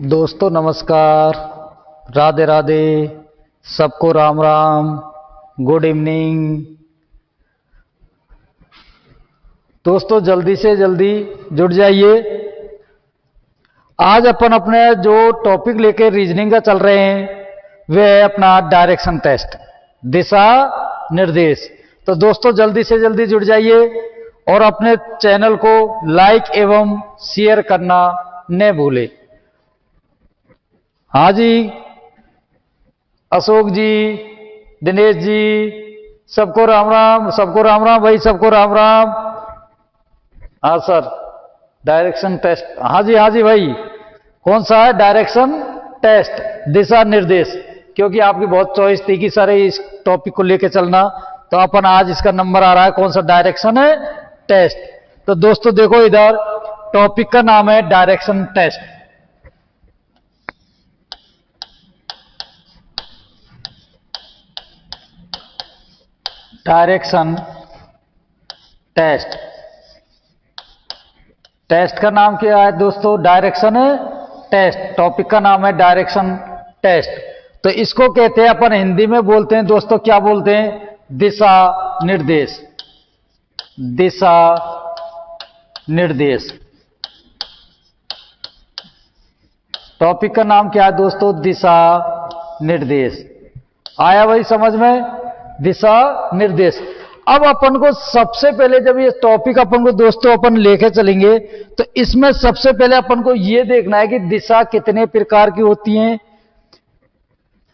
दोस्तों नमस्कार, राधे राधे, सबको राम राम, गुड इवनिंग। दोस्तों जल्दी से जल्दी जुड़ जाइए। आज अपन अपने जो टॉपिक लेके रीजनिंग का चल रहे हैं वह है अपना डायरेक्शन टेस्ट, दिशा निर्देश। तो दोस्तों जल्दी से जल्दी जुड़ जाइए और अपने चैनल को लाइक एवं शेयर करना न भूलें। हाँ जी, अशोक जी, दिनेश जी, सबको राम राम, सबको राम राम भाई, सबको राम राम। हाँ सर, डायरेक्शन टेस्ट, हाँ जी भाई। कौन सा है? डायरेक्शन टेस्ट, दिशा निर्देश। क्योंकि आपकी बहुत चॉइस थी कि सर इस टॉपिक को लेके चलना, तो अपन आज इसका नंबर आ रहा है। कौन सा? डायरेक्शन है टेस्ट। तो दोस्तों देखो इधर टॉपिक का नाम है direction test. Direction test, test का नाम क्या है दोस्तों? Direction test. टॉपिक का नाम है डायरेक्शन टेस्ट। तो इसको कहते हैं अपन हिंदी में बोलते हैं दोस्तों, क्या बोलते हैं? दिशा निर्देश, दिशा निर्देश। टॉपिक का नाम क्या है दोस्तों? दिशा निर्देश। आया भाई समझ में? दिशा निर्देश। अब अपन को सबसे पहले जब ये टॉपिक अपन को दोस्तों अपन लेके चलेंगे तो इसमें सबसे पहले अपन को ये देखना है कि दिशा कितने प्रकार की होती हैं।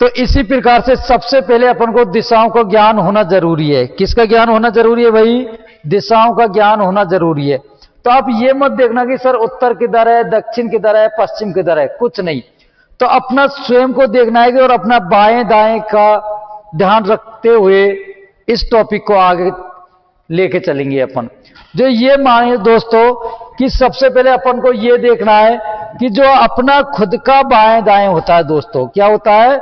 तो इसी प्रकार से सबसे पहले अपन को दिशाओं का ज्ञान होना जरूरी है। किसका ज्ञान होना जरूरी है भाई? दिशाओं का ज्ञान होना जरूरी है। तो आप ये मत देखना कि सर उत्तर किधर है, दक्षिण किधर है, पश्चिम किधर है, कुछ नहीं। तो अपना स्वयं को देखना है कि और अपना बाएं दाएं का ध्यान रखते हुए इस टॉपिक को आगे लेके चलेंगे अपन। जो ये मानिए दोस्तों कि सबसे पहले अपन को ये देखना है कि जो अपना खुद का बाएं दाएं होता है दोस्तों, क्या होता है?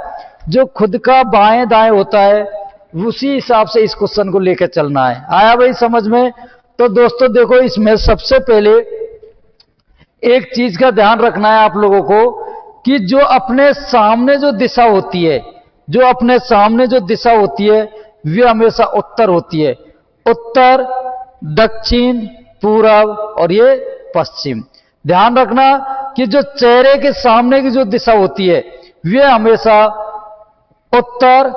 जो खुद का बाएं दाएं होता है उसी हिसाब से इस क्वेश्चन को लेकर चलना है। आया भाई समझ में? तो दोस्तों देखो इसमें सबसे पहले एक चीज का ध्यान रखना है आप लोगों को कि जो अपने सामने जो दिशा होती है, जो अपने सामने जो दिशा होती है वह हमेशा उत्तर होती है। उत्तर, दक्षिण, पूरब और ये पश्चिम। ध्यान रखना कि जो चेहरे के सामने की जो दिशा होती है वह हमेशा उत्तर,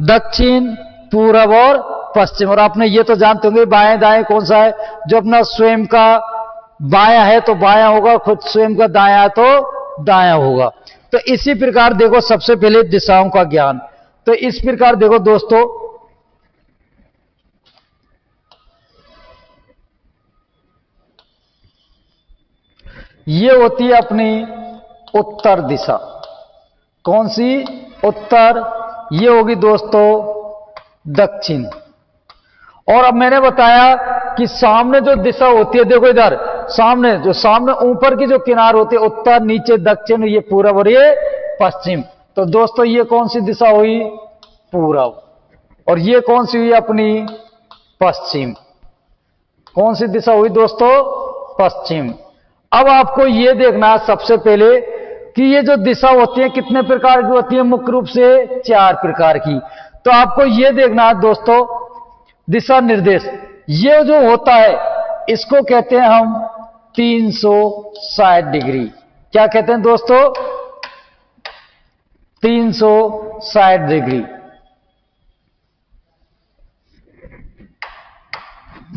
दक्षिण, पूरब और पश्चिम। और आपने ये तो जानते होंगे बाएं दाएं कौन सा है? जो अपना स्वयं का बायां है तो बायां होगा, खुद स्वयं का दायां है तो दायां होगा। तो इसी प्रकार देखो सबसे पहले दिशाओं का ज्ञान। तो इस प्रकार देखो दोस्तों, ये होती है अपनी उत्तर दिशा। कौन सी? उत्तर। ये होगी दोस्तों दक्षिण। और अब मैंने बताया कि सामने जो दिशा होती है, देखो इधर सामने जो सामने ऊपर की जो किनार होती है उत्तर, नीचे दक्षिण, ये पूरब और ये पश्चिम। तो दोस्तों ये कौन सी दिशा हुई? पूरब। और ये कौन सी हुई? अपनी पश्चिम। कौन सी दिशा हुई दोस्तों? पश्चिम। अब आपको ये देखना है सबसे पहले कि ये जो दिशा होती है कितने प्रकार की होती है? मुख्य रूप से 4 प्रकार की। तो आपको ये देखना है दोस्तों दिशा निर्देश, ये जो होता है इसको कहते हैं हम 360 डिग्री। क्या कहते हैं दोस्तों? 360 डिग्री।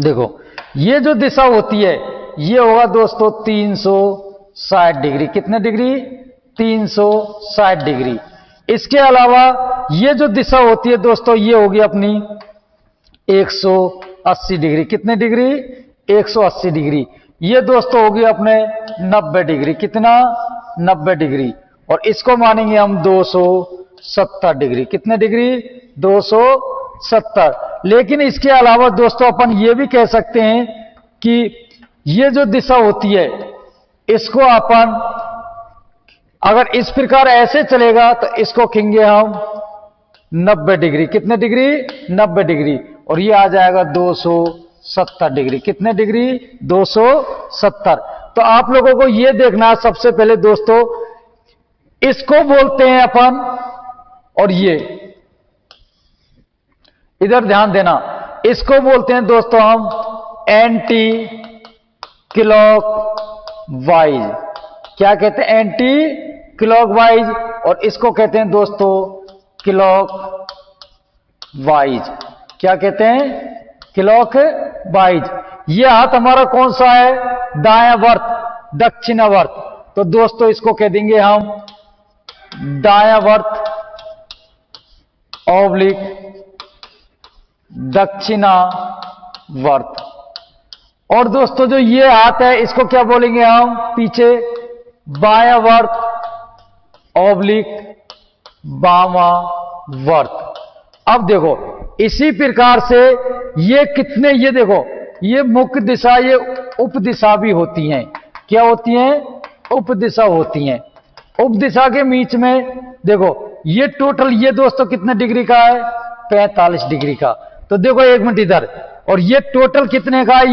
देखो ये जो दिशा होती है ये होगा दोस्तों 360 डिग्री। कितने डिग्री? 360 डिग्री। इसके अलावा ये जो दिशा होती है दोस्तों ये होगी अपनी 180 डिग्री। कितने डिग्री? 180 डिग्री। ये दोस्तों होगी अपने 90 डिग्री। कितना? 90 डिग्री। और इसको मानेंगे हम 270 डिग्री। कितने डिग्री? 270। लेकिन इसके अलावा दोस्तों अपन ये भी कह सकते हैं कि ये जो दिशा होती है इसको अपन अगर इस प्रकार ऐसे चलेगा तो इसको कहेंगे हम 90 डिग्री। कितने डिग्री? 90 डिग्री। और ये आ जाएगा 270 डिग्री। कितने डिग्री? 270। तो आप लोगों को ये देखना है सबसे पहले दोस्तों इसको बोलते हैं अपन, और ये इधर ध्यान देना, इसको बोलते हैं दोस्तों हम एंटी क्लॉकवाइज। क्या कहते हैं? Anti clockwise. और इसको कहते हैं दोस्तों क्लॉकवाइज। क्या कहते हैं? क्लॉकवाइज। ये हाथ हमारा कौन सा है? दायावर्त, दक्षिणावर्त। तो दोस्तों इसको कह देंगे हम दायावर्त ऑब्लिक दक्षिणावर्त। और दोस्तों जो ये हाथ है इसको क्या बोलेंगे हम? पीछे बायावर्त ऑब्लिक वामावर्त। अब देखो इसी प्रकार से ये कितने, ये देखो ये मुख्य दिशा, ये उप दिशा भी होती हैं। क्या होती हैं? उप दिशा होती हैं। उप दिशा के बीच में देखो ये टोटल, ये दोस्तों कितने डिग्री का है? 45 डिग्री का। तो देखो एक मिनट इधर, और ये टोटल कितने का है?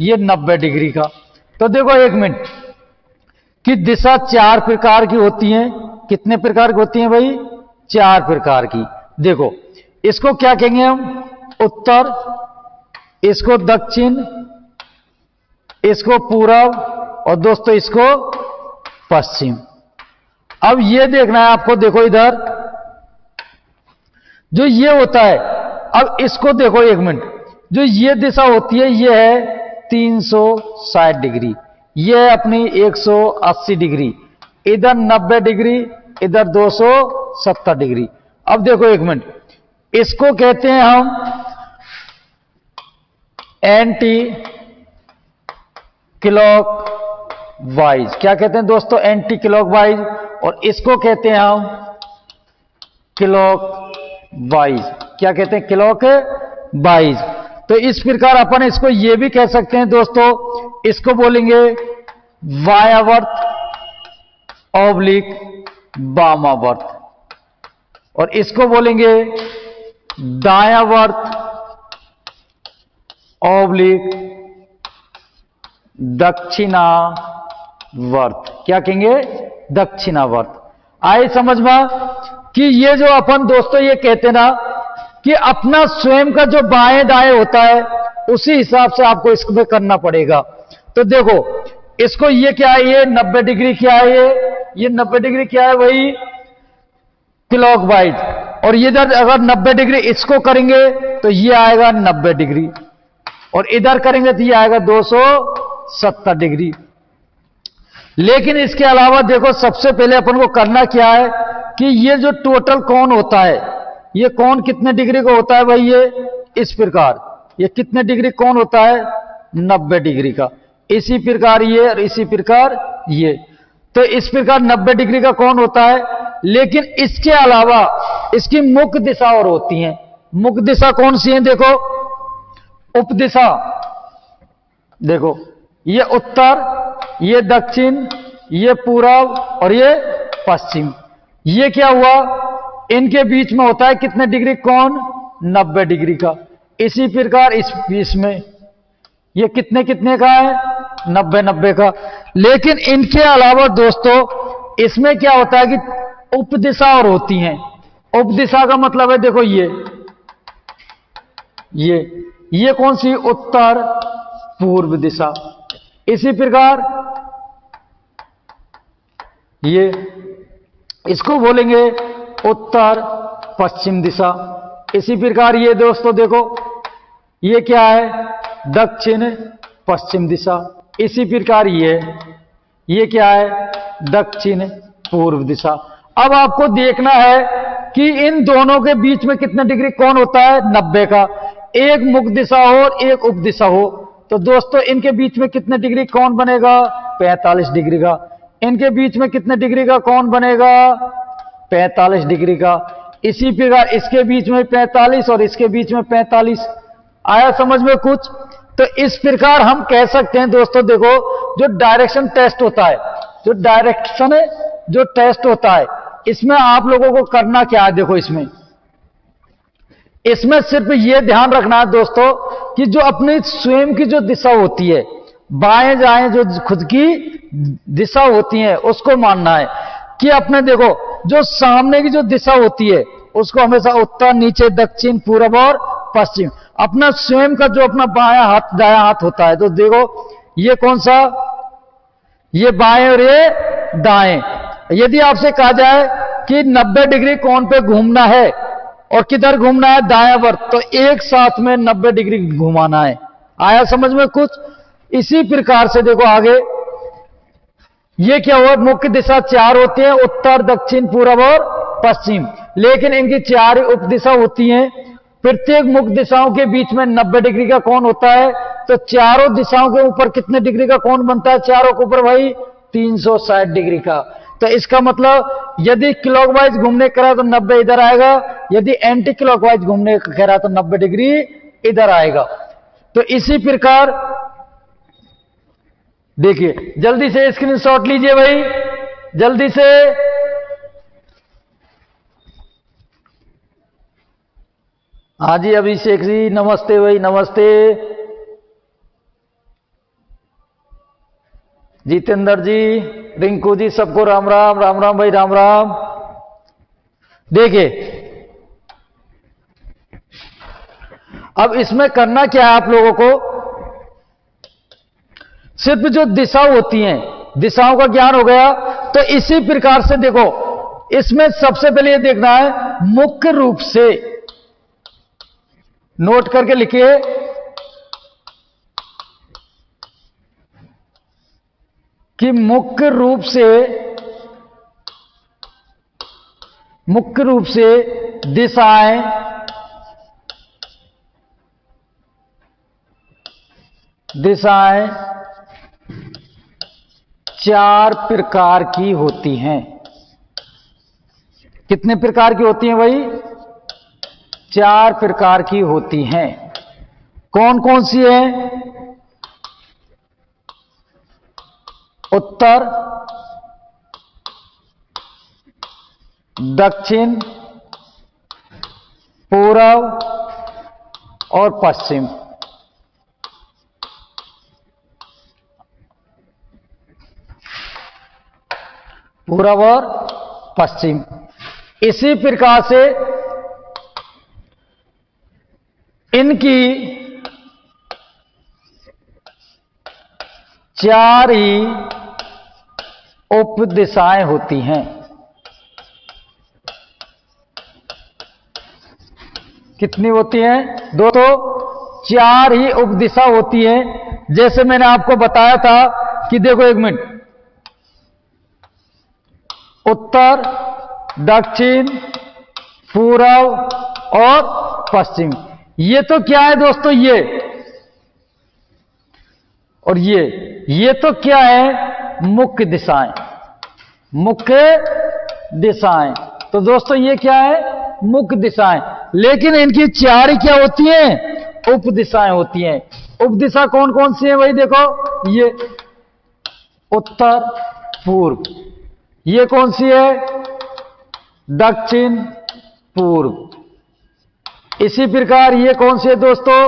ये 90 डिग्री का। तो देखो एक मिनट कि दिशा 4 प्रकार की होती हैं। कितने प्रकार की होती हैं भाई? 4 प्रकार की। देखो इसको क्या कहेंगे हम? उत्तर, इसको दक्षिण, इसको पूरब, और दोस्तों इसको पश्चिम। अब ये देखना है आपको, देखो इधर जो ये होता है, अब इसको देखो एक मिनट, जो ये दिशा होती है ये है 360 डिग्री, ये है अपनी 180 डिग्री, इधर 90 डिग्री, इधर 270 डिग्री। अब देखो एक मिनट, इसको कहते हैं हम एंटी क्लॉकवाइज। क्या कहते हैं दोस्तों? Anti clockwise. और इसको कहते हैं हम क्लॉकवाइज। क्या कहते हैं? क्लॉकवाइज। तो इस प्रकार अपन इसको ये भी कह सकते हैं दोस्तों, इसको बोलेंगे वायावर्त ऑब्लिक वामावर्त, और इसको बोलेंगे दायावर्त ऑब्लिक दक्षिणावर्त। क्या कहेंगे? दक्षिणावर्त। आए समझ में कि ये जो अपन दोस्तों ये कहते ना कि अपना स्वयं का जो बाएं दाएं होता है उसी हिसाब से आपको इसमें करना पड़ेगा। तो देखो इसको ये क्या है? ये 90 डिग्री क्या है? ये 90 डिग्री क्या है? वही क्लॉकवाइज। और ये इधर अगर 90 डिग्री इसको करेंगे तो ये आएगा 90 डिग्री, और इधर करेंगे तो ये आएगा 270 डिग्री। लेकिन इसके अलावा देखो सबसे पहले अपन को करना क्या है कि ये जो टोटल कोण होता है, ये कोण कितने डिग्री का होता है भाई? ये इस प्रकार, ये कितने डिग्री कोण होता है? 90 डिग्री का। इसी प्रकार ये, और इसी प्रकार ये, तो इस प्रकार 90 डिग्री का कोण होता है। लेकिन इसके अलावा इसकी मुख्य दिशा और होती है। मुख्य दिशा कौन सी है? देखो उप दिशा, देखो ये उत्तर, ये दक्षिण, ये पूरब, और ये पश्चिम। ये क्या हुआ? इनके बीच में होता है कितने डिग्री कोण? 90 डिग्री का। इसी प्रकार इस बीच में ये कितने कितने का है? 90-90 का। लेकिन इनके अलावा दोस्तों इसमें क्या होता है कि उपदिशा और होती हैं। उपदिशा का मतलब है देखो ये कौन सी? उत्तर पूर्व दिशा। इसी प्रकार ये, इसको बोलेंगे उत्तर पश्चिम दिशा। इसी प्रकार ये दोस्तों देखो ये क्या है? दक्षिण पश्चिम दिशा। इसी प्रकार ये क्या है? दक्षिण पूर्व दिशा। अब आपको देखना है कि इन दोनों के बीच में कितने डिग्री कोण होता है? 90 का। एक मुख्य दिशा हो और एक उप दिशा हो, तो दोस्तों इनके बीच में कितने डिग्री कोण बनेगा? 45 डिग्री का। इनके बीच में कितने डिग्री का कोण बनेगा? 45 डिग्री का। इसी प्रकार इसके बीच में 45 और इसके बीच में 45। आया समझ में कुछ? तो इस प्रकार हम कह सकते हैं दोस्तों, देखो जो डायरेक्शन टेस्ट होता है, जो टेस्ट होता है, इसमें आप लोगों को करना क्या है? देखो इसमें सिर्फ ये ध्यान रखना है दोस्तों कि जो अपनी स्वयं की जो दिशा होती है, बाएं जाएं जो खुद की दिशा होती है उसको मानना है। कि अपने देखो जो सामने की जो दिशा होती है उसको हमेशा उत्तर, नीचे, दक्षिण, पूर्व और पश्चिम, अपना स्वयं का जो अपना बायां हाथ दायां हाथ होता है, तो देखो ये कौन सा, ये बाएं और ये दाएं। यदि आपसे कहा जाए कि 90 डिग्री कोण पे घूमना है और किधर घूमना है, दायां वर्त, तो एक साथ में 90 डिग्री घुमाना है। आया समझ में कुछ? इसी प्रकार से देखो आगे ये क्या हुआ, मुख्य दिशा 4 होती है, उत्तर, दक्षिण, पूर्व और पश्चिम, लेकिन इनकी 4 उप दिशा होती हैं। प्रत्येक मुख्य दिशाओं के बीच में 90 डिग्री का कोण होता है, तो चारों दिशाओं के ऊपर कितने डिग्री का कोण बनता है? चारों के ऊपर भाई 360 डिग्री का। तो इसका मतलब यदि क्लॉकवाइज घूमने करा तो 90 इधर आएगा, यदि एंटी क्लॉकवाइज घूमने करा तो 90 डिग्री इधर आएगा। तो इसी प्रकार देखिए, जल्दी से स्क्रीनशॉट लीजिए भाई, जल्दी से। हाँ जी अभिषेक जी, नमस्ते भाई, नमस्ते। जितेंद्र जी, रिंकू जी, सबको राम राम, राम राम भाई, राम राम। देखिए अब इसमें करना क्या है आप लोगों को, सिर्फ जो दिशा होती हैं, दिशाओं का ज्ञान हो गया। तो इसी प्रकार से देखो, इसमें सबसे पहले ये देखना है मुख्य रूप से, नोट करके लिखिए, कि मुख्य रूप से दिशाएं चार प्रकार की होती हैं। कितने प्रकार की होती हैं भाई? 4 प्रकार की होती हैं। कौन कौन सी है? उत्तर, दक्षिण, पूर्व और पश्चिम। पूर्व और पश्चिम। इसी प्रकार से इनकी 4 ही उप दिशाएं होती हैं। कितनी होती हैं? दो, तो 4 ही उप दिशा होती है। जैसे मैंने आपको बताया था कि देखो एक मिनट, उत्तर, दक्षिण, पूर्व और पश्चिम, ये तो क्या है दोस्तों, ये और ये तो क्या है? मुख्य दिशाएं। मुख्य दिशाएं, तो दोस्तों ये क्या है? मुख्य दिशाएं। लेकिन इनकी 4 ही क्या होती हैं? उप दिशाएं होती हैं। उप दिशा कौन कौन सी है भाई? देखो ये उत्तर, पूर्व, ये कौन सी है? दक्षिण, पूर्व। इसी प्रकार ये कौन सी है दोस्तों?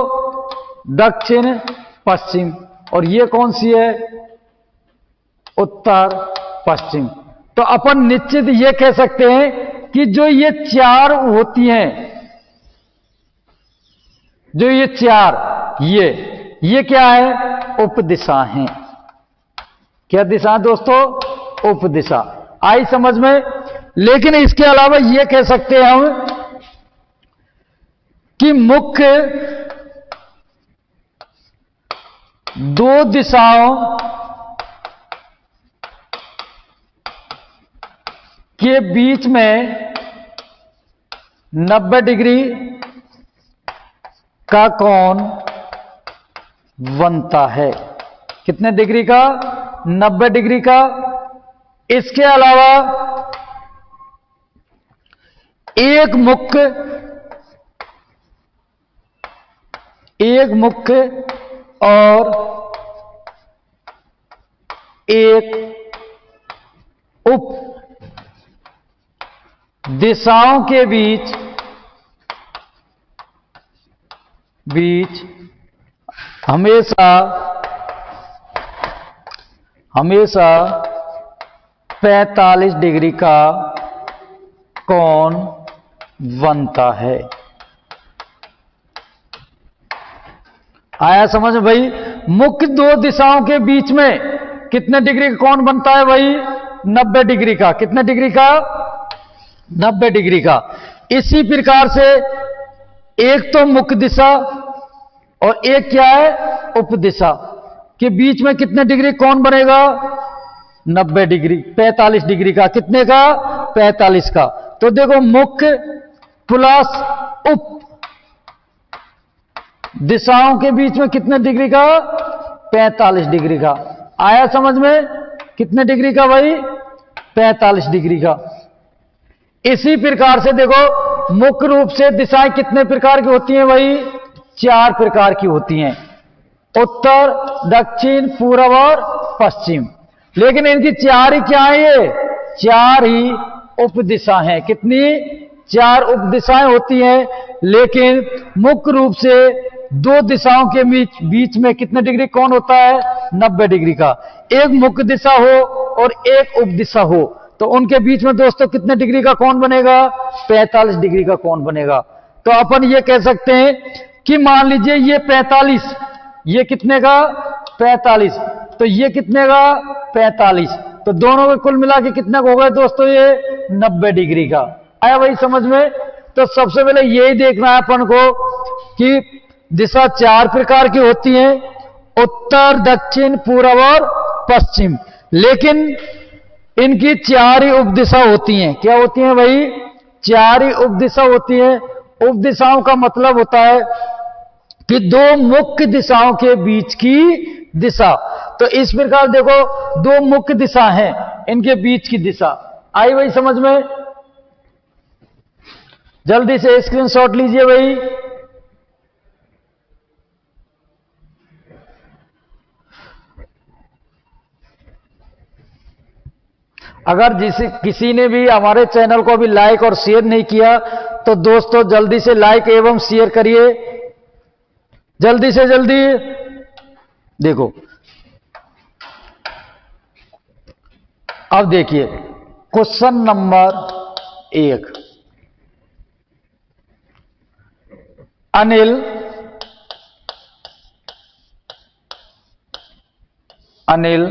दक्षिण, पश्चिम। और ये कौन सी है? उत्तर, पश्चिम। तो अपन निश्चित ये कह सकते हैं कि जो ये 4 होती हैं, जो ये 4, ये क्या है? उप दिशा हैं। क्या दिशा दोस्तों? उप दिशा। आई समझ में? लेकिन इसके अलावा ये कह सकते हैं हम कि मुख्य 2 दिशाओं के बीच में 90 डिग्री का कोण बनता है। कितने डिग्री का? 90 डिग्री का। इसके अलावा एक मुख्य और एक उप दिशाओं के बीच हमेशा 45 डिग्री का कोण बनता है। आया समझ में भाई? मुख्य दो दिशाओं के बीच में कितने डिग्री का कोण बनता है भाई? 90 डिग्री का। कितने डिग्री का? 90 डिग्री का। इसी प्रकार से एक तो मुख्य दिशा और एक क्या है? उपदिशा के बीच में कितने डिग्री कोण बनेगा? 90 डिग्री, 45 डिग्री का। कितने का? 45 का। तो देखो मुख्य प्लस उप दिशाओं के बीच में कितने डिग्री का? 45 डिग्री का। आया समझ में? कितने डिग्री का भाई? 45 डिग्री का। इसी प्रकार से देखो मुख्य रूप से दिशाएं कितने प्रकार की होती हैं भाई? 4 प्रकार की होती हैं, उत्तर, दक्षिण, पूर्व और पश्चिम। लेकिन इनकी 4 ही क्या है? ये 4 ही उपदिशा हैं। कितनी? 4 उपदिशाएं होती हैं। लेकिन मुख्य रूप से दो दिशाओं के बीच में कितने डिग्री कोण होता है? 90 डिग्री का। एक मुख्य दिशा हो और एक उपदिशा हो तो उनके बीच में दोस्तों कितने डिग्री का कोण बनेगा? 45 डिग्री का कोण बनेगा। तो अपन ये कह सकते हैं कि मान लीजिए ये 45, ये कितने का? 45, तो ये कितने का? 45। तो दोनों के कुल मिला के कितने हो गए दोस्तों? ये 90 डिग्री का। आया भाई समझ में? तो सबसे पहले यही देखना है अपन को कि दिशा 4 प्रकार की होती हैं, उत्तर, दक्षिण, पूर्व और पश्चिम। लेकिन इनकी 4 ही उपदिशा होती हैं। क्या होती हैं भाई? 4 ही उपदिशा होती हैं। उपदिशाओं का मतलब होता है कि दो मुख्य दिशाओं के बीच की दिशा। तो इस प्रकार देखो दो मुख्य दिशा हैं, इनके बीच की दिशा। आई भाई समझ में? जल्दी से स्क्रीनशॉट लीजिए भाई। अगर किसी ने भी हमारे चैनल को अभी लाइक और शेयर नहीं किया तो दोस्तों जल्दी से लाइक एवं शेयर करिए, जल्दी से जल्दी। देखो अब देखिए क्वेश्चन नंबर 1। अनिल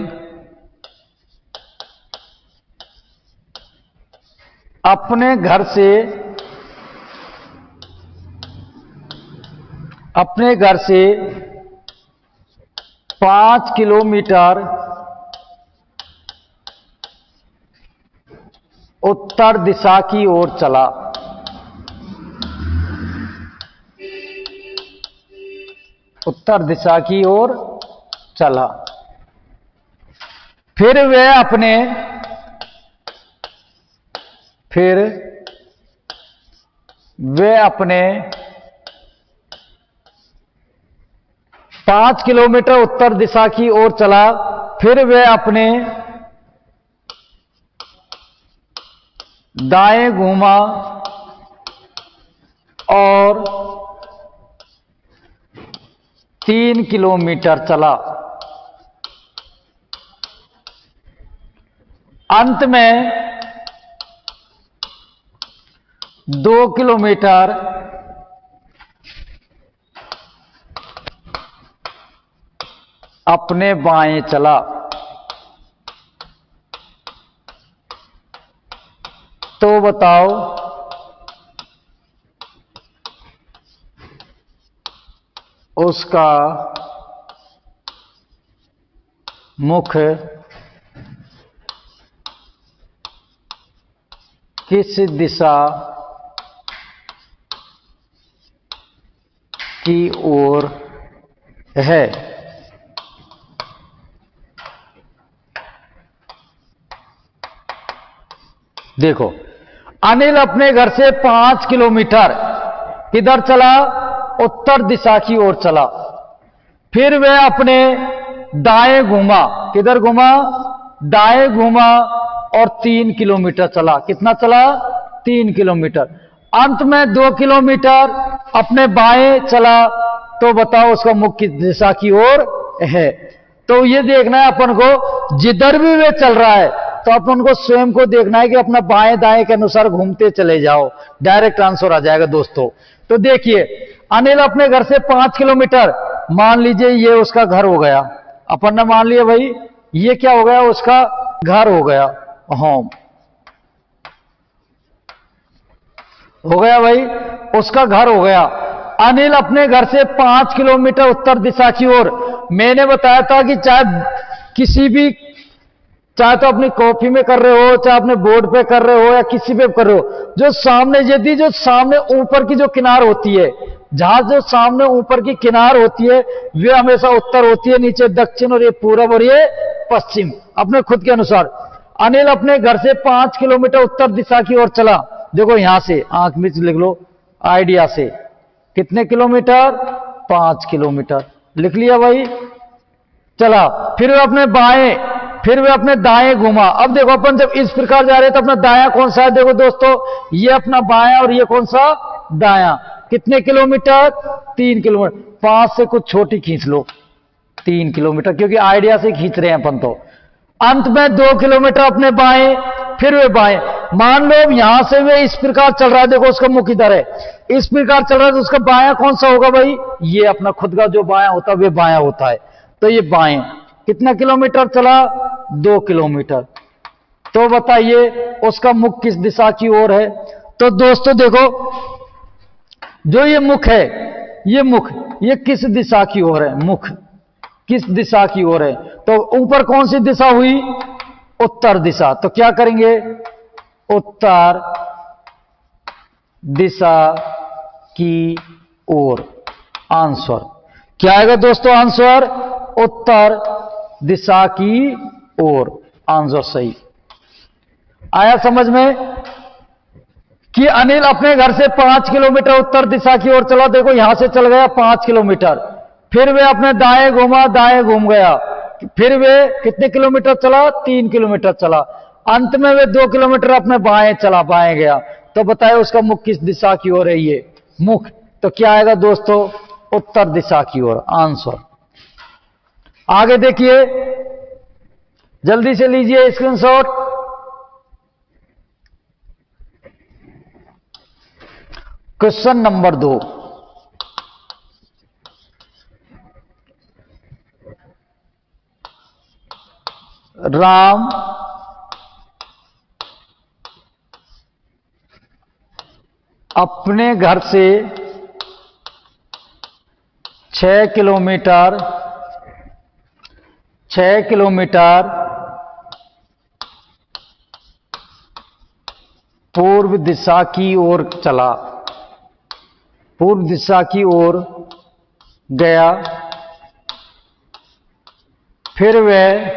अपने घर से 5 किलोमीटर उत्तर दिशा की ओर चला। उत्तर दिशा की ओर चला। फिर वे अपने 5 किलोमीटर उत्तर दिशा की ओर चला। फिर वे अपने दाएं घूमा और 3 किलोमीटर चला। अंत में 2 किलोमीटर अपने बाएं चला। तो बताओ उसका मुख्य किस दिशा की ओर है? देखो अनिल अपने घर से 5 किलोमीटर किधर चला? उत्तर दिशा की ओर चला। फिर वह अपने दाएं घूमा। किधर घूमा? दाएं घूमा और 3 किलोमीटर चला। कितना चला? 3 किलोमीटर। अंत में 2 किलोमीटर अपने बाएं चला। तो बताओ उसका मुख्य दिशा की ओर है। तो ये देखना है अपन को जिधर भी वे चल रहा है तो अपन को स्वयं को देखना है कि अपना बाएं दाएं के अनुसार घूमते चले जाओ, डायरेक्ट आंसर आ जाएगा दोस्तों। तो देखिए, अनिल अपने घर से 5 किलोमीटर, मान लीजिए ये उसका घर हो गया, अपन ने मान लिया भाई ये क्या हो गया, उसका घर हो गया, होम हो गया भाई, उसका घर हो गया। अनिल अपने घर से 5 किलोमीटर उत्तर दिशा की ओर, मैंने बताया था कि चाहे किसी भी, चाहे तो अपनी कॉपी में कर रहे हो, चाहे अपने बोर्ड पे कर रहे हो या किसी पे कर रहे हो, जो सामने यदि जो सामने ऊपर की जो किनार होती है, जहां जो सामने ऊपर की किनार होती है वे हमेशा उत्तर होती है, नीचे दक्षिण और ये पूरब और ये पश्चिम, अपने खुद के अनुसार। अनिल अपने घर से 5 किलोमीटर उत्तर दिशा की ओर चला, देखो यहां से आंख में लिख लो आइडिया से, कितने किलोमीटर, 5 किलोमीटर लिख लिया भाई, चला। फिर वे अपने बाएं, फिर वे अपने दाएं घूमा। अब देखो अपन जब इस प्रकार जा रहे हैं तो अपना दायां कौन सा है, देखो दोस्तों ये अपना बायां और ये कौन सा, दायां। कितने किलोमीटर, 3 किलोमीटर, 5 से कुछ छोटी खींच लो, 3 किलोमीटर, क्योंकि आइडिया से खींच रहे हैं अपन। तो अंत में 2 किलोमीटर अपने बाएं, फिर वे बाएं। मान लो यहां से वे इस प्रकार चल रहा है, देखो उसका मुख इधर है, इस प्रकार चल रहा है, तो उसका बायां कौन सा होगा भाई, ये अपना खुद का जो बायां होता है वे बायां होता है। तो ये बाएं कितना किलोमीटर चला, 2 किलोमीटर। तो बताइए उसका मुख किस दिशा की ओर है। तो दोस्तों देखो जो ये मुख है, ये मुख ये किस दिशा की ओर है, मुख किस दिशा की ओर है, तो ऊपर कौन सी दिशा हुई, उत्तर दिशा। तो क्या करेंगे, उत्तर दिशा की ओर, आंसर क्या आएगा दोस्तों, आंसर उत्तर दिशा की ओर, आंसर सही आया समझ में। कि अनिल अपने घर से 5 किलोमीटर उत्तर दिशा की ओर चला, देखो यहां से चल गया 5 किलोमीटर, फिर वे अपने दाएं घूमा, दाएं घूम गया, फिर वे कितने किलोमीटर चला, 3 किलोमीटर चला, अंत में वे 2 किलोमीटर अपने बाएं चला, बाएं गया। तो बताए उसका मुख किस दिशा की ओर है, ये मुख, तो क्या आएगा दोस्तों, उत्तर दिशा की ओर, आंसर। आगे देखिए, जल्दी से लीजिए स्क्रीनशॉट। क्वेश्चन नंबर 2, राम अपने घर से 6 किलोमीटर पूर्व दिशा की ओर चला, पूर्व दिशा की ओर गया, फिर वह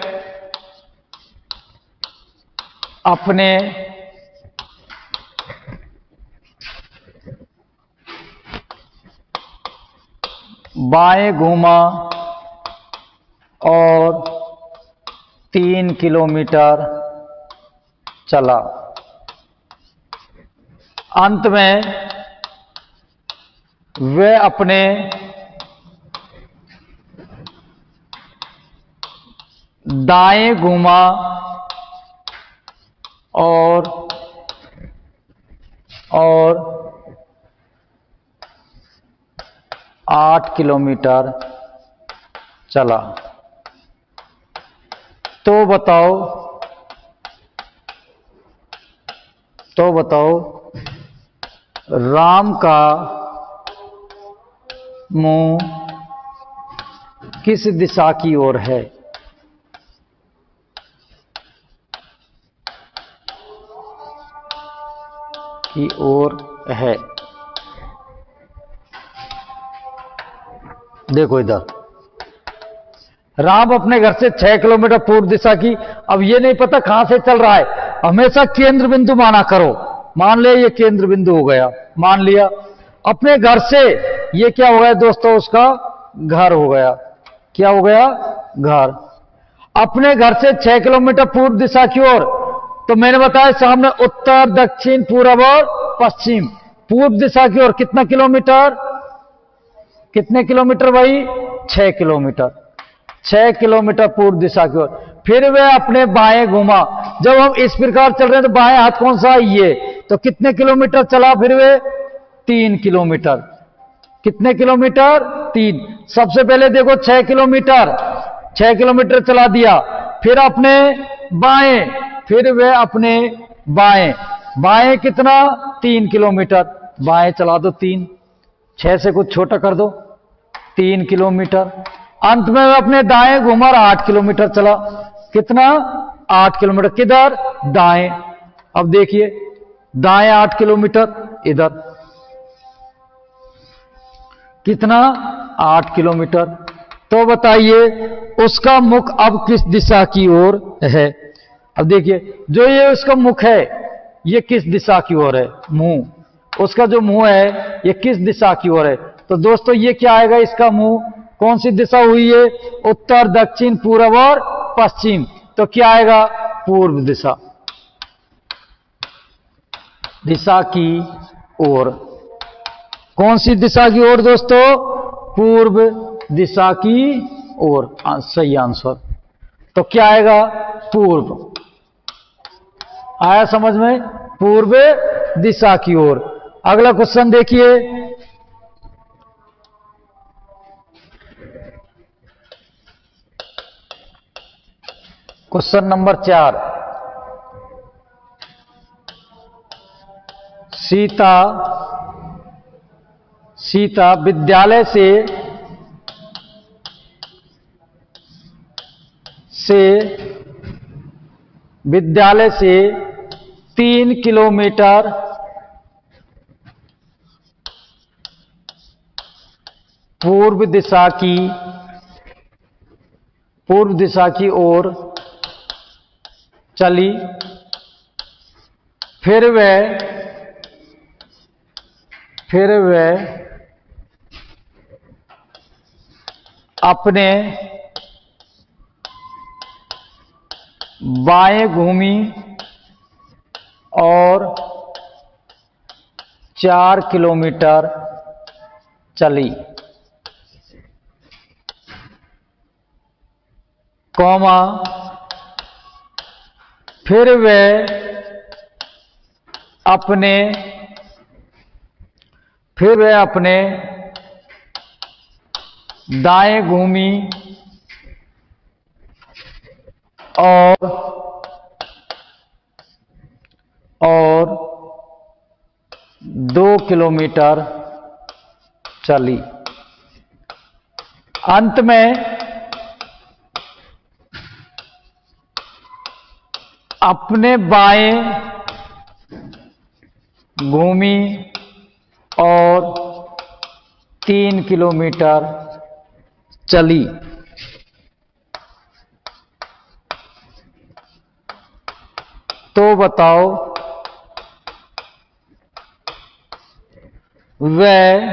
अपने बाएं घूमा और 3 किलोमीटर चला, अंत में वे अपने दाएं घूमा और 8 किलोमीटर चला। तो बताओ राम का मुंह किस दिशा की ओर है। की ओर है। देखो इधर राम अपने घर से 6 किलोमीटर पूर्व दिशा की, अब ये नहीं पता कहां से चल रहा है, हमेशा केंद्र बिंदु माना करो। मान ले ये केंद्र बिंदु हो गया, मान लिया। अपने घर से ये क्या हो गया दोस्तों, उसका घर हो गया। क्या हो गया, घर। अपने घर से 6 किलोमीटर पूर्व दिशा की ओर, तो मैंने बताया सामने उत्तर, दक्षिण, पूर्व और पश्चिम। पूर्व दिशा की ओर कितना किलोमीटर, कितने किलोमीटर भाई, 6 किलोमीटर। 6 किलोमीटर पूर्व दिशा की ओर। फिर वह अपने बाएं घूमा। जब हम इस प्रकार चल रहे हैं तो बाएं हाथ कौन सा है, ये। तो कितने किलोमीटर चला फिर वह? 3 किलोमीटर। कितने किलोमीटर? 3। सबसे पहले देखो 6 किलोमीटर, 6 किलोमीटर चला दिया। फिर अपने बाएं, फिर वह अपने बाएं, बाएं कितना? 3 किलोमीटर। बाएं चला दो 3, 6 से कुछ छोटा कर दो, 3 किलोमीटर। अंत में वह अपने दाएं घूमा और 8 किलोमीटर चला। कितना? 8 किलोमीटर। किधर? दाएं। अब देखिए दाएं 8 किलोमीटर, इधर कितना? 8 किलोमीटर। तो बताइए उसका मुख अब किस दिशा की ओर है? अब देखिए जो ये उसका मुख है ये किस दिशा की ओर है? मुंह, उसका जो मुंह है ये किस दिशा की ओर है? तो दोस्तों ये क्या आएगा? इसका मुंह कौन सी दिशा हुई है? उत्तर, दक्षिण, पूर्व और पश्चिम। तो क्या आएगा? पूर्व दिशा, दिशा की ओर। कौन सी दिशा की ओर दोस्तों? पूर्व दिशा की ओर। सही आंसर। तो क्या आएगा? पूर्व। आया समझ में? पूर्व दिशा की ओर। अगला क्वेश्चन देखिए, क्वेश्चन नंबर 4। सीता विद्यालय से 3 किलोमीटर पूर्व दिशा की ओर चली। फिर वह अपने बाएं घूमी और 4 किलोमीटर चली, कौमा। फिर वह अपने दाएं घूमी और 2 किलोमीटर चली। अंत में अपने बाएं घूमी और 3 किलोमीटर चली। तो बताओ वह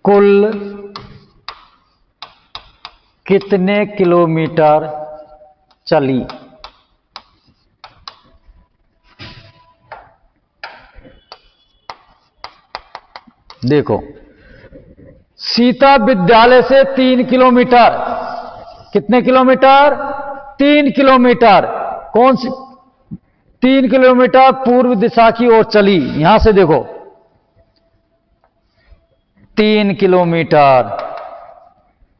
कुल कितने किलोमीटर चली? देखो सीता विद्यालय से 3 किलोमीटर, कितने किलोमीटर? 3 किलोमीटर। कौन सी 3 किलोमीटर पूर्व दिशा की ओर चली। यहां से देखो 3 किलोमीटर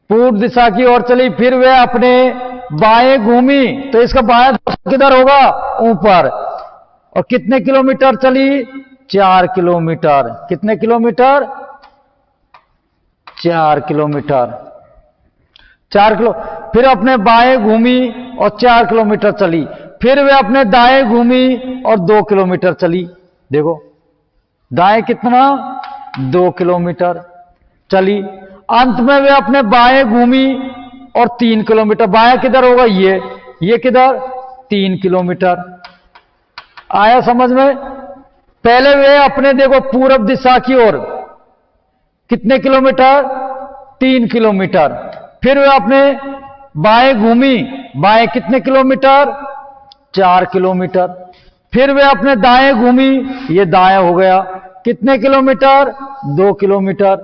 पूर्व दिशा की ओर चली। फिर वह अपने बाएं घूमी, तो इसका बाएं किधर होगा? ऊपर। और कितने किलोमीटर चली? 4 किलोमीटर। कितने किलोमीटर? 4 किलोमीटर। 4 किलो। फिर अपने बाएं घूमी और 4 किलोमीटर चली। फिर वह अपने दाएं घूमी और 2 किलोमीटर चली। देखो दाएं कितना? 2 किलोमीटर चली। अंत में वे अपने बाएं घूमी और 3 किलोमीटर। बाएं किधर होगा? ये किधर? 3 किलोमीटर। आया समझ में? पहले वे अपने देखो पूर्व दिशा की ओर कितने किलोमीटर? 3 किलोमीटर। फिर वे अपने बाएं घूमी, बाएं कितने किलोमीटर? 4 किलोमीटर। फिर वे अपने दाएं घूमी, ये दाएं हो गया, कितने किलोमीटर? 2 किलोमीटर।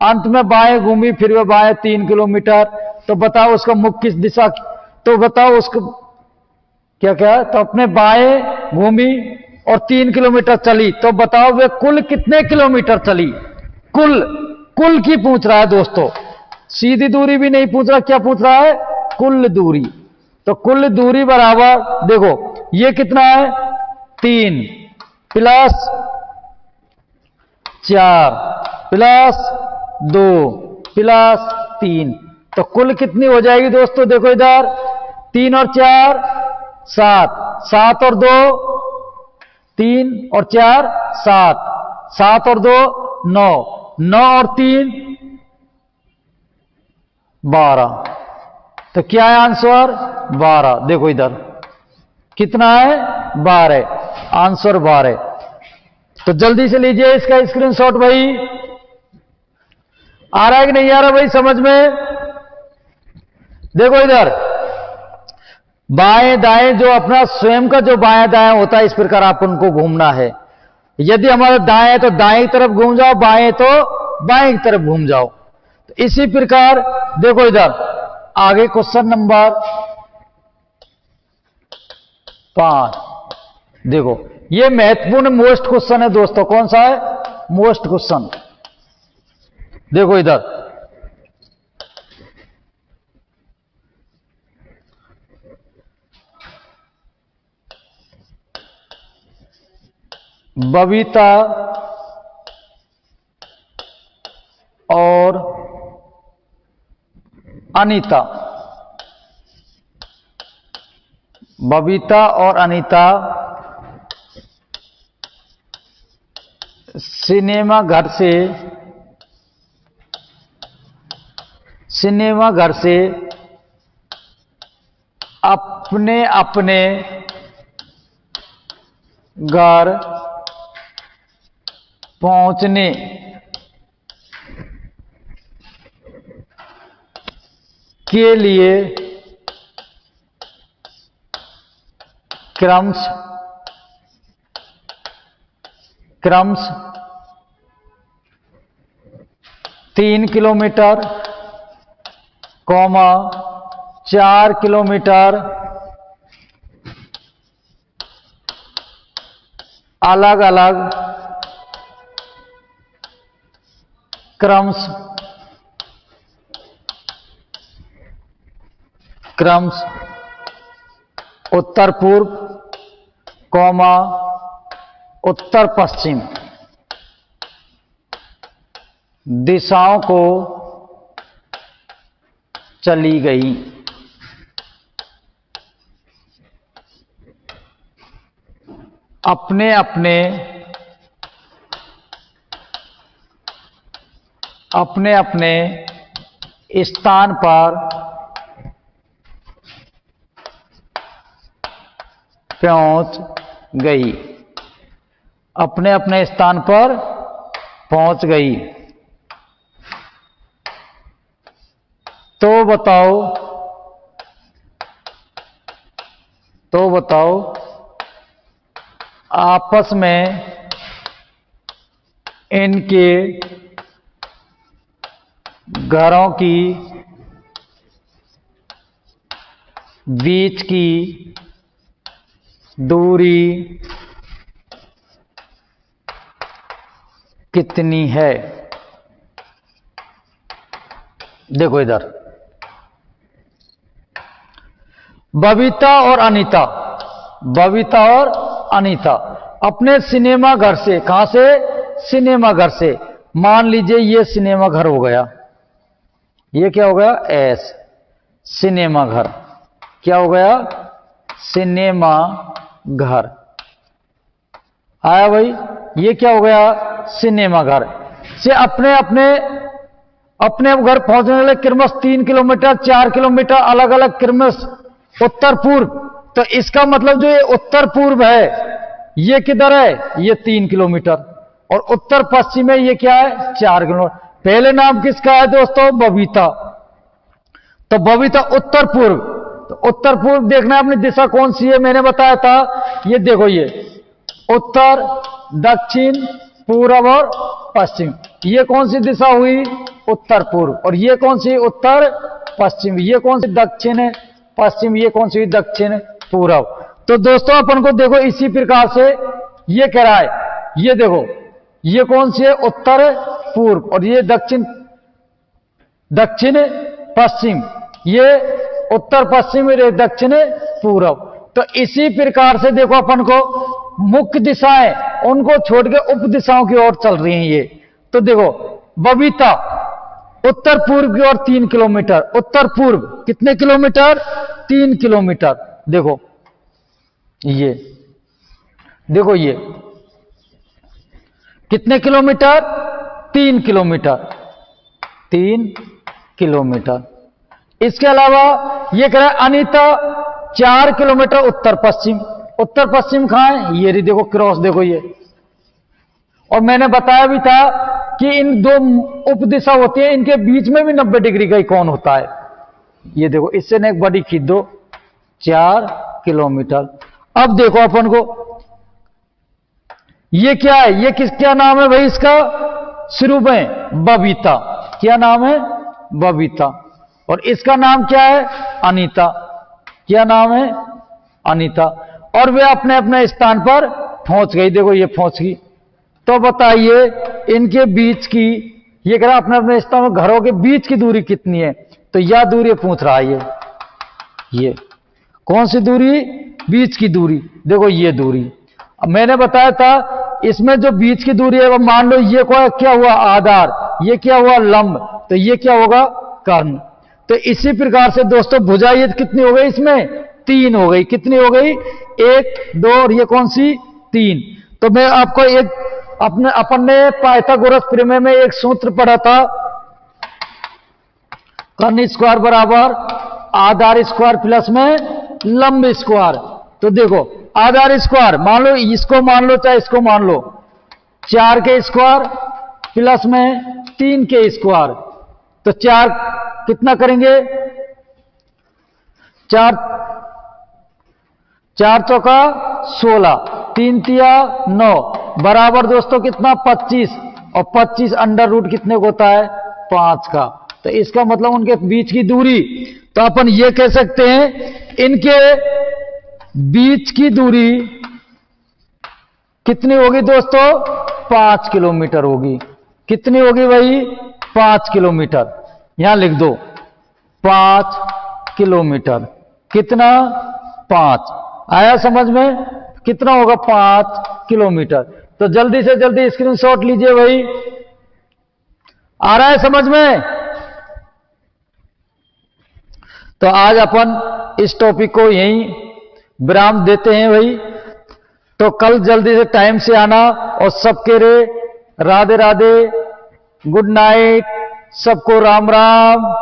अंत में बाएं घूमी, फिर वह बाएं 3 किलोमीटर। तो बताओ उसका मुख किस दिशा, तो बताओ उसको क्या क्या है? तो अपने बाएं घूमी और 3 किलोमीटर चली, तो बताओ वे कुल कितने किलोमीटर चली? कुल, कुल की पूछ रहा है दोस्तों, सीधी दूरी भी नहीं पूछ रहा, क्या पूछ रहा है? कुल दूरी। तो कुल दूरी बराबर, देखो ये कितना है? 3 प्लस 4 प्लस 2 प्लस 3, तो कुल कितनी हो जाएगी दोस्तों? देखो इधर 3 और 4 7, 7 और 2 3 और 4 7, 7 और 2 9, 9 और 3 12। तो क्या है आंसर? 12। देखो इधर कितना है? 12, आंसर 12। तो जल्दी से लीजिए इसका स्क्रीनशॉट भाई। आ रहा है कि नहीं आ रहा भाई समझ में? देखो इधर बाएं दाएं, जो अपना स्वयं का जो बाएं दाएं होता है, इस प्रकार आप उनको घूमना है। यदि हमारा दाएं है तो दाएं की तरफ घूम जाओ, बाएं तो बाएं की तरफ घूम जाओ। तो इसी प्रकार देखो इधर आगे क्वेश्चन नंबर 5। देखो ये महत्वपूर्ण मोस्ट क्वेश्चन है दोस्तों। कौन सा है? Most question. देखो इधर बबीता और अनीता, बबीता और अनीता सिनेमा घर से अपने अपने घर पहुंचने के लिए क्रमश 3 किलोमीटर, 4 किलोमीटर अलग अलग क्रमश उत्तर पूर्व, उत्तर पश्चिम दिशाओं को चली गई। अपने अपने स्थान पर पहुंच गई। अपने अपने स्थान पर पहुंच गई। तो बताओ आपस में इनके घरों की बीच की दूरी कितनी है? देखो इधर बबीता और अनीता अपने सिनेमा घर से, कहां से? सिनेमा घर से। मान लीजिए ये सिनेमा घर हो गया, ये क्या हो गया? एस, सिनेमा घर। क्या हो गया? सिनेमा घर। आया भाई? ये क्या हो गया? सिनेमा घर से अपने घर पहुंचने के लिए क्रमश 3 किलोमीटर, 4 किलोमीटर अलग अलग क्रमश उत्तर पूर्व। तो इसका मतलब जो ये उत्तर पूर्व है ये किधर है? ये 3 किलोमीटर। और उत्तर पश्चिम में ये क्या है? 4 किलोमीटर। पहले नाम किसका है दोस्तों? बबीता। तो बबीता उत्तर पूर्व। तो उत्तर पूर्व देखना अपनी दिशा कौन सी है, मैंने बताया था। ये देखो, ये उत्तर, दक्षिण, पूर्व और पश्चिम, ये कौन सी दिशा हुई? उत्तर पूर्व, और ये कौन सी उत्तर पश्चिम, ये कौन सी दक्षिण पश्चिम, ये कौन सी दक्षिण पूर्व। तो दोस्तों अपन को देखो इसी प्रकार से ये कह रहा है, ये देखो ये कौन सी है उत्तर पूर्व, और ये दक्षिण पश्चिम, ये उत्तर पश्चिम, ये दक्षिण पूर्व। तो इसी प्रकार से देखो अपन को मुख्य दिशाएं उनको छोड़ के उप दिशाओं की ओर चल रही हैं ये। तो देखो बबीता उत्तर पूर्व की ओर 3 किलोमीटर, उत्तर पूर्व कितने किलोमीटर 3 किलोमीटर। देखो ये देखो ये कितने किलोमीटर 3 किलोमीटर, 3 किलोमीटर। इसके अलावा ये कह रहा है अनीता 4 किलोमीटर उत्तर पश्चिम, उत्तर पश्चिम कहां है ये रही, देखो क्रॉस देखो ये। और मैंने बताया भी था कि इन दो उप दिशा होती है, इनके बीच में भी 90 डिग्री का कौन होता है, ये देखो इससे ना एक बड़ी खींच दो 4 किलोमीटर। अब देखो अपन को ये क्या है, ये क्या नाम है भाई इसका, शुरू में बबीता, क्या नाम है बबीता, और इसका नाम क्या है अनीता, क्या नाम है अनीता। और वे अपने अपने स्थान पर पहुंच गई, देखो ये पहुंच गई। तो बताइए इनके बीच की, ये कह रहा अपने अपने स्थान में घरों के बीच की दूरी कितनी है, तो यह दूरी पूछ रहा है ये कौन सी दूरी, बीच की दूरी, देखो ये दूरी। अब मैंने बताया था इसमें जो बीच की दूरी है वो मान लो ये क्या हुआ आधार, ये क्या हुआ लंब, तो ये क्या होगा कर्ण। तो इसी प्रकार से दोस्तों भुजा ये कितनी हो गई, इसमें 3 हो गई, कितनी हो गई 1 2 और ये कौन सी 3। तो मैं आपको एक अपन ने पाइथागोरस प्रमेय में एक सूत्र पढ़ा था, कर्ण स्क्वायर बराबर आधार स्क्वायर प्लस में लंब स्क्वायर। तो देखो आधार स्क्वायर मान लो, इसको मान लो चाहे इसको मान लो, 4 के स्क्वायर प्लस में 3 के स्क्वायर, तो 4 कितना करेंगे 4 चौका 16, 3 तिया 9 बराबर दोस्तों कितना 25, और 25 अंडर रूट कितने को होता है 5 का। तो इसका मतलब उनके बीच की दूरी, तो अपन ये कह सकते हैं इनके बीच की दूरी कितनी होगी दोस्तों 5 किलोमीटर होगी, कितनी होगी भाई 5 किलोमीटर। यहां लिख दो 5 किलोमीटर, कितना 5 आया समझ में, कितना होगा 5 किलोमीटर। तो जल्दी से जल्दी स्क्रीनशॉट लीजिए भाई, आ रहा है समझ में। तो आज अपन इस टॉपिक को यहीं विराम देते हैं भाई। तो कल जल्दी से टाइम से आना, और सबके रे राधे राधे, गुड नाइट, सबको राम राम।